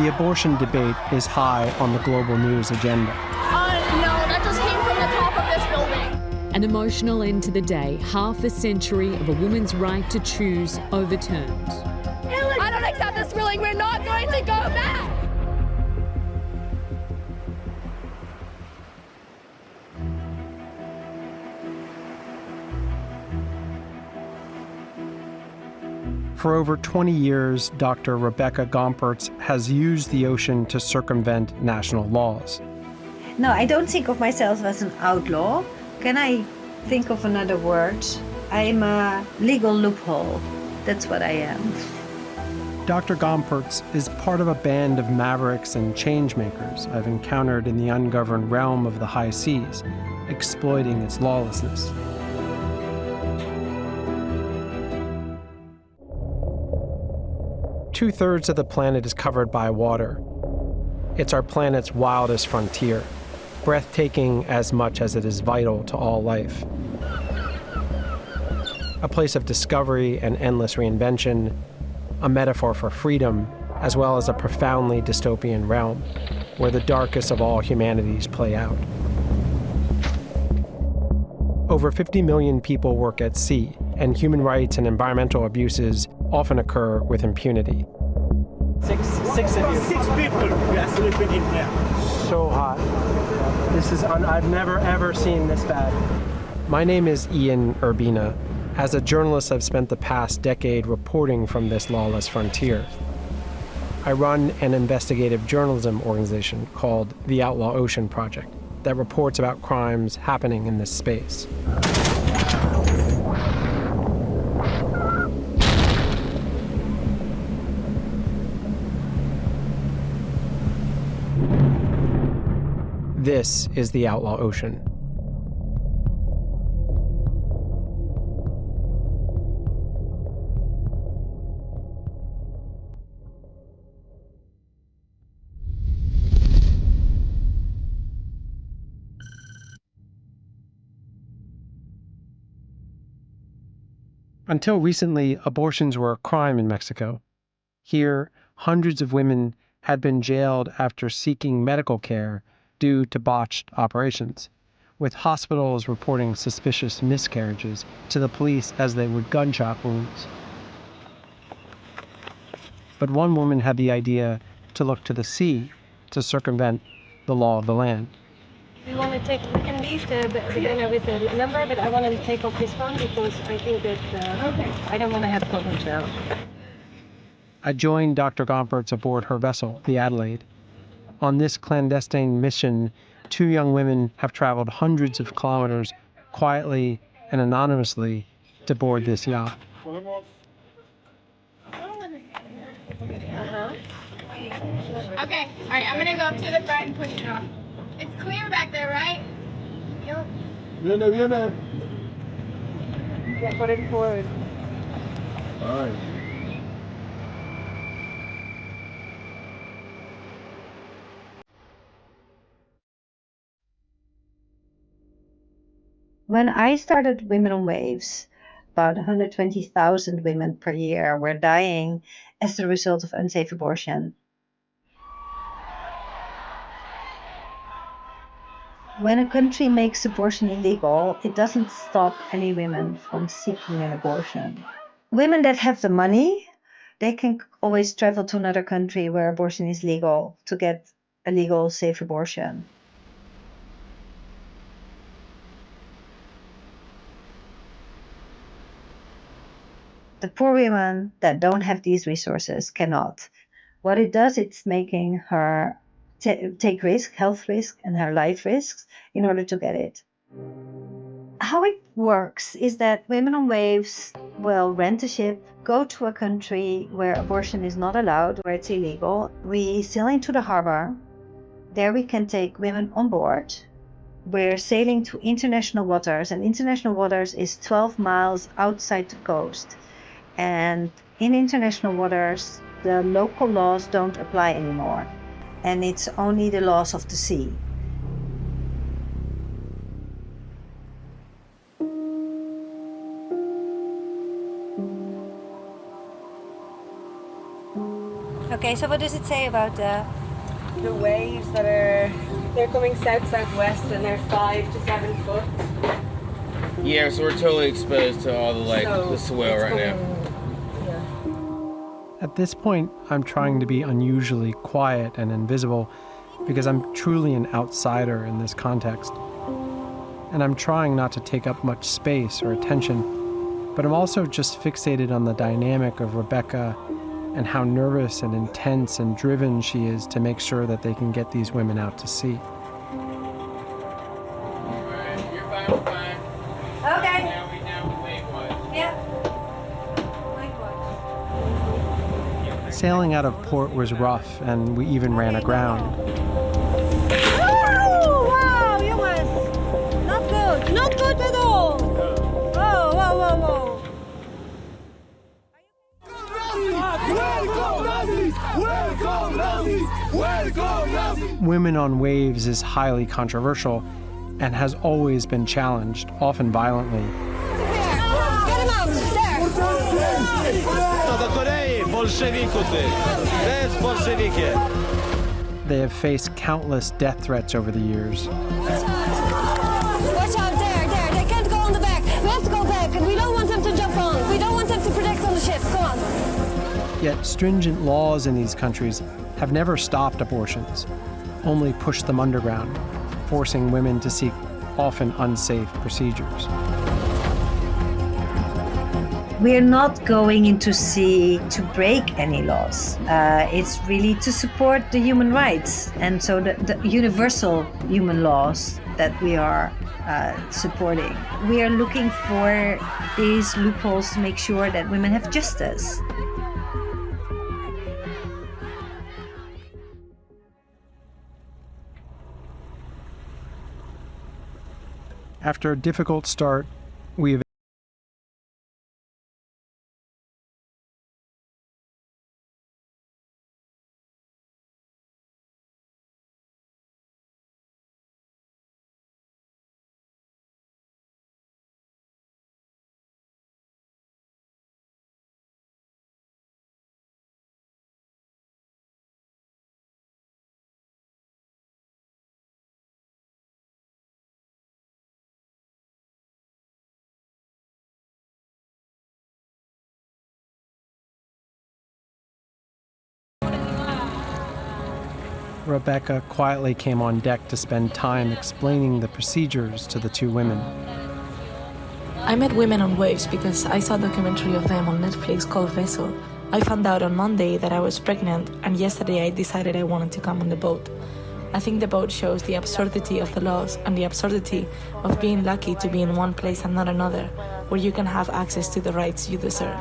The abortion debate is high on the global news agenda. No, that just came from the top of this building. An emotional end to the day, half a century of a woman's right to choose overturned. I don't accept this ruling. We're not going to go back. For over 20 years, Dr. Rebecca Gompertz has used the ocean to circumvent national laws. No, I don't think of myself as an outlaw. Can I think of another word? I'm a legal loophole. That's what I am. Dr. Gompertz is part of a band of mavericks and changemakers I've encountered in the ungoverned realm of the high seas, exploiting its lawlessness. Two-thirds of the planet is covered by water. It's our planet's wildest frontier, breathtaking as much as it is vital to all life. A place of discovery and endless reinvention, a metaphor for freedom, as well as a profoundly dystopian realm where the darkest of all humanities play out. Over 50 million people work at sea, and human rights and environmental abuses often occur with impunity. Six of you. 6 people we are sleeping in here. So hot. This is I've never ever seen this bad. My name is Ian Urbina. As a journalist, I've spent the past decade reporting from this lawless frontier. I run an investigative journalism organization called the Outlaw Ocean Project that reports about crimes happening in this space. This is the Outlaw Ocean. Until recently, abortions were a crime in Mexico. Here, hundreds of women had been jailed after seeking medical care due to botched operations, with hospitals reporting suspicious miscarriages to the police as they would gunshot wounds. But one woman had the idea to look to the sea to circumvent the law of the land. We can leave the banner with the number, but I want to take off this one because I think that I don't want to have problems now. I joined Dr. Gompertz aboard her vessel, the Adelaide. On this clandestine mission, 2 young women have traveled hundreds of kilometers quietly and anonymously to board this yacht. Okay, all right, I'm gonna go up to the front and push it off. It's clear back there, right? Yep. Viene. Yeah, put it forward. All right. When I started Women on Waves, about 120,000 women per year were dying as a result of unsafe abortion. When a country makes abortion illegal, it doesn't stop any women from seeking an abortion. Women that have the money, they can always travel to another country where abortion is legal to get a legal, safe abortion. The poor women that don't have these resources cannot. What it does, it's making her take risk, health risk, and her life risks in order to get it. How it works is that Women on Waves will rent a ship, go to a country where abortion is not allowed, where it's illegal. We sail into the harbor. There we can take women on board. We're sailing to international waters, and international waters is 12 miles outside the coast. And in international waters, the local laws don't apply anymore, and it's only the laws of the sea. Okay, Okay, so what does it say about The waves that they're coming south-southwest and they're 5 to 7 foot. Yeah, so we're totally exposed to all the swell right now. At this point, I'm trying to be unusually quiet and invisible because I'm truly an outsider in this context. And I'm trying not to take up much space or attention, but I'm also just fixated on the dynamic of Rebecca and how nervous and intense and driven she is to make sure that they can get these women out to sea. You're fine, we're fine. Okay. Now we wait what? Yeah. Sailing out of port was rough, and we even ran aground. Oh, wow, you was not good. Not good at all. Whoa, whoa, whoa, whoa. Women on waves is highly controversial and has always been challenged, often violently. Get him out. There. They have faced countless death threats over the years. Watch out, there. They can't go on the back. We have to go back, and we don't want them to jump on. We don't want them to protect on the ship. Come on. Yet stringent laws in these countries have never stopped abortions, only pushed them underground, forcing women to seek often unsafe procedures. We are not going into sea to break any laws. It's really to support the human rights, and so the universal human laws that we are supporting. We are looking for these loopholes to make sure that women have justice. After a difficult start, we Rebecca quietly came on deck to spend time explaining the procedures to the two women. I met women on waves because I saw a documentary of them on Netflix called Vessel. I found out on Monday that I was pregnant, and yesterday I decided I wanted to come on the boat. I think the boat shows the absurdity of the laws and the absurdity of being lucky to be in one place and not another, where you can have access to the rights you deserve.